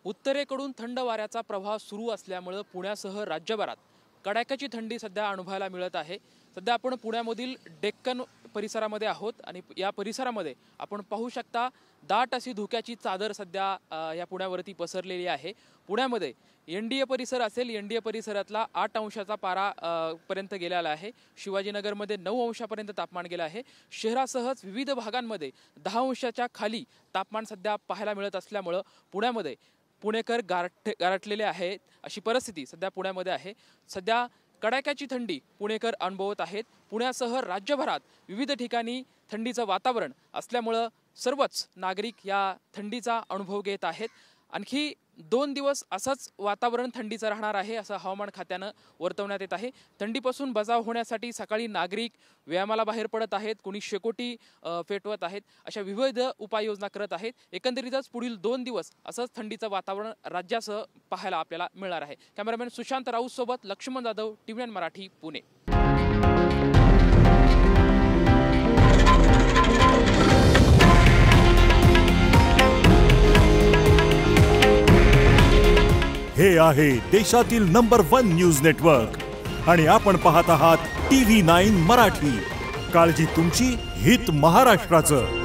उत्तरेकडून थंड वाऱ्याचा प्रवाह सुरू असल्यामुळे पुण्यासह राज्यभरात कडाक्याची थंडी सध्या अनुभवायला मिळत आहे। सध्या आपण पुण्यामधील डेक्कन परिसरामध्ये आहोत आणि या परिसरामध्ये आपण पाहू शकता दाट अशी धुक्याची चादर सध्या या पुण्यावरती पसरलेली आहे। पुण्यामध्ये एनडीए परिसर असेल, एनडीए परिसरातला 8 अंशाचा पारा पर्यंत गेलेला आहे। शिवाजीनगरमध्ये 9 अंशापर्यंत तापमान गेलं आहे। शहरासहच विविध भागांमध्ये 10 अंशाच्या खाली तापमान सध्या पाहायला मिळत असल्यामुळे पुण्यामध्ये पुणेकर गारठलेले आहेत अशी परिस्थिती सध्या पुण्यामध्ये आहे। सध्या कडाक्याची थंडी पुणेकर अनुभवत आहेत। पुण्यासह राज्यभरात विविध ठिकाणी थंडीचं वातावरण असल्यामुळे सर्वच नागरिक या थंडीचा अनुभव घेत आहेत। आणखी 2 दिवस असंच वातावरण थंडीचं राहणार आहे असं हवामान खात्यानं वर्तवण्यात येत आहे। थंडीपासून बचाव होण्यासाठी सकाळी नागरिक व्यायामाला बाहेर पडत आहेत, कोणी शेकोटी पेटवत आहेत, अशा विविध उपाययोजना करत आहेत। एकंदरीतच पुढील 2 दिवस असंच थंडीचं वातावरण राज्यासह पाहायला आपल्याला मिळणार आहे। कॅमेरामॅन सुशांत राऊत सोबत लक्ष्मण जाधव, TVN मराठी, पुणे। हे आहे देशातील नंबर 1 न्यूज नेटवर्क आणि आपण पाहत आहात TV9 मराठी। काळजी तुमची, हित महाराष्ट्राचं।